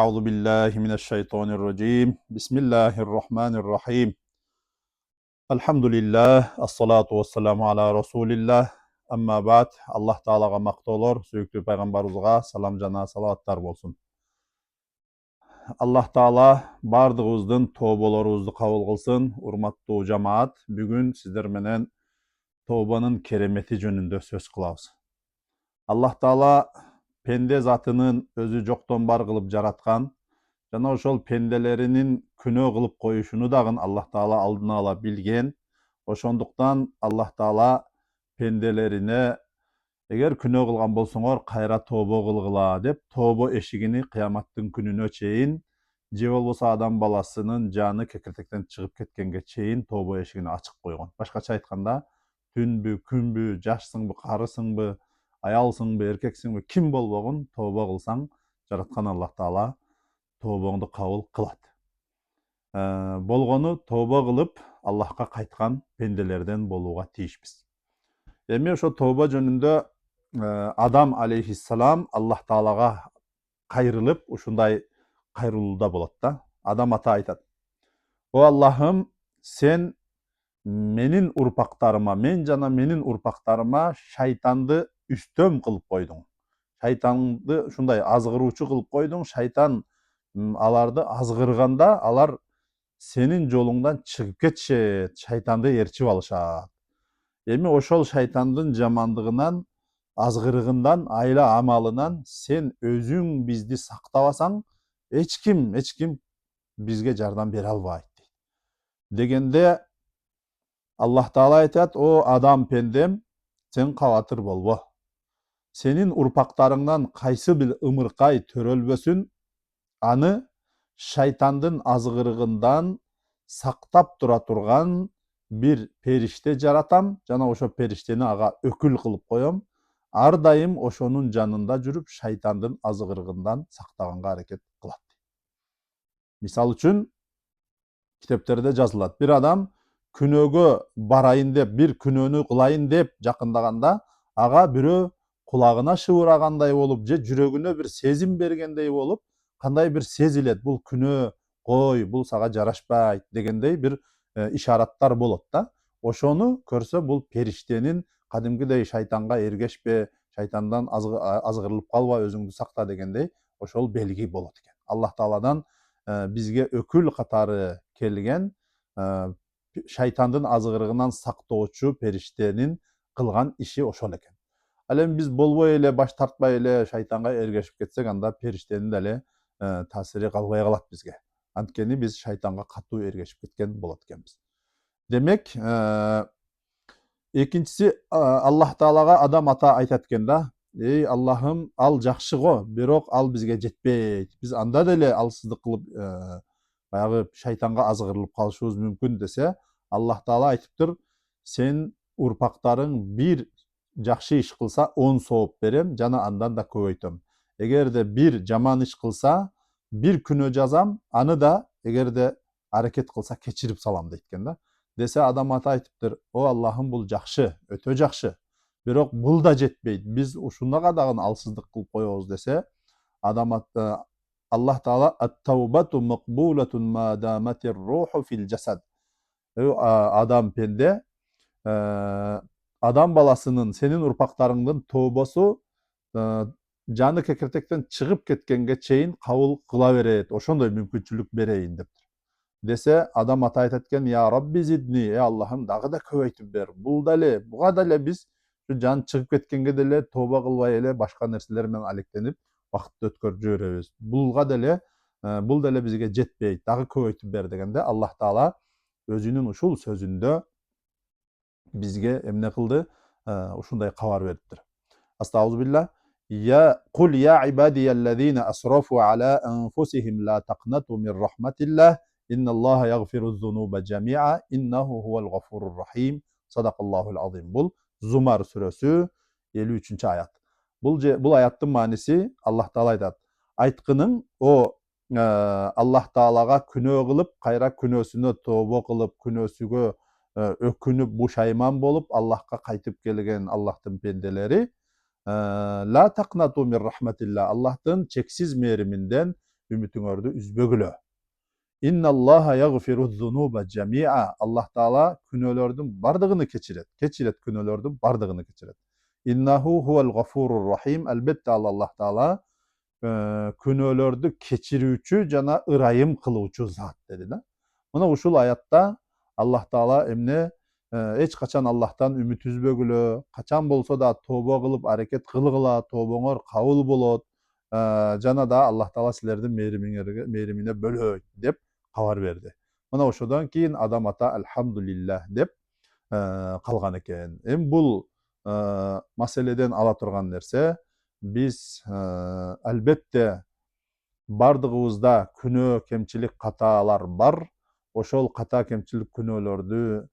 أعوذ بالله من الشيطان الرجيم بسم الله الرحمن الرحيم الحمد لله الصلاة والسلام على رسول الله أما بعد الله Ta'alaға мақтаулар, сүйікті пайғамбарымызға салам жана салаваттар болсын. Аллах Таала бардығымыздың тобаларыбызды қабыл қылсын. Урматтуу жамаат, бүгін сіздер менен тобаның керемети жөнүндө сөз кылабыз. Аллах Таала пенде затынын өзү жоктон бар кылып жараткан, жана ошол пенделеринин күнөө кылып коюшуну дагы Аллах Таала алдын ала билген. Ошондуктан Аллах Таала пенделерине эгер күнөө кылган болсоңор кайра тобо кылгыла деп тобо эшигини кыяматтын күнүнө чейин, же болбосо адам баласынын жаны кекиртектен чыгып кеткенге чейин тобо эшигин ачык койгон. Башкача айтканда, түнбү, күнбү, жашсыңбы, карысыңбы, аялсыңбы, эркексиңби, ким болбогун тобо кылсаң, жараткан Аллах Таала тобоңду кабыл кылат. Болгону тобо кылып Аллахка кайткан пенделерден болууга тийишпиз. Эми ошо тобо жөнүндө Адам алейхиссалам Аллах Таалага кайрылып, ушундай кайрылууда болот да. Адам ата айтат: "О Аллахым, сен менин урпактарыма, мен жана менин урпактарыма шайтанды үстөм кылып койдуң. Шайтанды ушундай азгыруучу кылып койдуң. Шайтан аларды азгырганда, алар сенин жолуңдан чыгып кетишет, шайтанды ээрчип алышат. Эми ошол шайтандын жамандыгынан, азгырыгындан, айла амалынан сен өзүң бизди сактабасаң, эч ким бизге жардам бере албайт" дегенде Аллах Таала айтат: "О Адам пендем, сен кабатыр болбо. Сенин урпактарыңдан кайсы бир ымыркай төрөлбөсүн, аны шайтандын азгырыгынан сактап тура турган бир периште жаратам, жана ошо периштени ага өкүл кылып коем. Ар дайым ошонун жанында жүрүп, шайтандын азгырыгынан сактаганга аракет кылат." Мисал үчүн, китептерде жазылат: бир адам күнөөгө барайын деп, бир күнөөнү кылайын деп жакындаганда, ага бирөө кулагына шыбырагандай болуп, же жүрөгүнө бир сезим бергендей болуп, кандай бир сезилет: бул күнөө, кой, бул сага жарашпайт дегендей бир ишараттар болот да. Ошону көрсө, бул периштенин кадимкидей шайтанга эргешпе, шайтандан азгырылып калба, өзүңдү сакта дегендей ошол белги болот экен. Аллах Тааладан бизге өкүл катары келген шайтандын азгырыгынан сактоочу периштенин кылган иши ошол экен. Ал эми биз болбой эле, баш тартпай эле шайтанга эргешип кетсек, анда периштенин деле таасири калбай калат бизге. Анткени биз шайтанга катуу эргешип кеткен болот экенбиз. Демек, экинчиси, Аллах Таалага Адам ата айтат экен да: "Эй Аллахым, ал жакшы го, бирок ал бизге жетпейт. Биз анда деле алсыздык кылып, баягы шайтанга азгырылып калышыбыз мүмкүн" десе, Аллах Таала айтыптыр: "Сен урпактарың бир жакшы иш кылса, 10 сооп берем, жана андан да көбөйтөм. Эгерде бир жаман иш кылса, бир күнөө жазам, аны да эгерде аракет кылса кечирип салам" дейт экен да. Десе, Адам ата айтыптыр: "О Аллахым, бул жакшы, өтө жакшы. Бирок бул да жетпейт. Биз ушунага дагы алсыздык кылып коебуз" десе, Адам ата Аллах Таала: "Ат-таубату мақбулатун ма даматир руху фил жасад". Адам пенде, адам баласынын, сенин урпактарыңдын тобосу жаны кекиртектен чыгып кеткенге чейин кабыл кыла берет. Ошондой мүмкүнчүлүк берейин деп. Десе, Адам ата айтат экен: "Я Рабби зидни", Аллахым, дагы да көбөйтүп бер. Буга деле биз жан чыгып кеткенге деле тоба кылбай эле башка нерселер менен алектенип, вакытты өткөрүп жиберебиз. Бул деле бизге жетпейт, дагы көбөйтүп бер дегенде, Аллах Таала өзүнүн ушул сөзүндө бизге эмне кылды? Ушундай кабар бериптир. Астагфируллах. "Я кул я ибадияллазина асрафу ала анфусихим ла тaqnatu мин рахматиллах, инналлаха ягфиру зунуба жамиа, иннаху хувал гафурур рахим". Садакаллахул азим. Бул Зумар сүрөсү 53-аят. Бул аяттын мааниси: Аллах Таала айтат: "Айткының, о Аллах Таалага күнөө кылып, кайра күнөөсүнө тобо кылып, күнөөсүгө өкүнүп, бушайман болуп, Аллахка кайтып келген Аллахтын пенделери, ла тaqnatu мин рахматиллах, Аллахтын чексиз мээриминден ümitüňördi üzbegile. İnnallaha yaghfiruz-zunuba cemi'a. Allah Taala günölördün bardygyny keçiret. Keçiret günölördün bardygyny keçiret. İnnehu huvel gafurur rahim. Elbette Allah Taala günölördi keçirүүçü jana ırayım kılууçu zat dedi da. Muna uşul ayatda Allah Taala emne hiç kaçan Allah'tan ümit üzbegüle, kaçan bolsa da toba kılıp hareket kılgıla, tobaňar kabul bolot. Jana da Allah Taala sizlerden merimine bölök dep habar berdi. Muna oşodan kiyin adam ata elhamdülillah dep kalgan eken. Bul maseleden ala turgan nerse biz elbette bardığımızda günö kemçilik katalar bar. Oşol kata kemçilik günölördü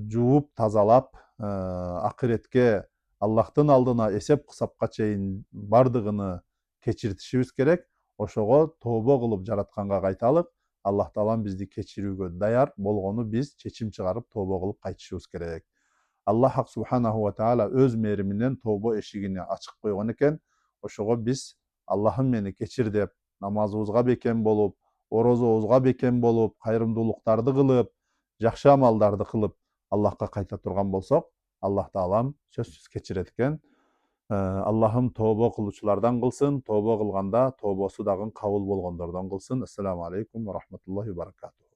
juup tazalap ahiretke Allah'tan aldığına esep kısapka çeyin bardygyny keçirtişibiz gerek. Oşogo toba kılıp jaratkanga kaytalyk. Allah Taala bizdi keçirүүgө dayar bolgonu biz çeçim çıgarıp toba kılıp kaytışybız gerek. Allah Hak Subhanahu wa Taala öz meriminden toba eşigini açık koygan eken. Oşogo biz Allah'ım meni keçir dep namazыбызга beken bolup, orozobузга beken bolup, kayrımdуулуктарды kılıp, jakşı amaldарды kılıp Allah'ka kayta turgan bolsok, Allah Taalam sözsüz keçiret eken. Allah'ım toba kılıçlardan kılsın, toba kılganda tobası dagın kabul bolgonlardan kılsın. Esselamu aleyküm ve rahmetullahi ve berekatuhu.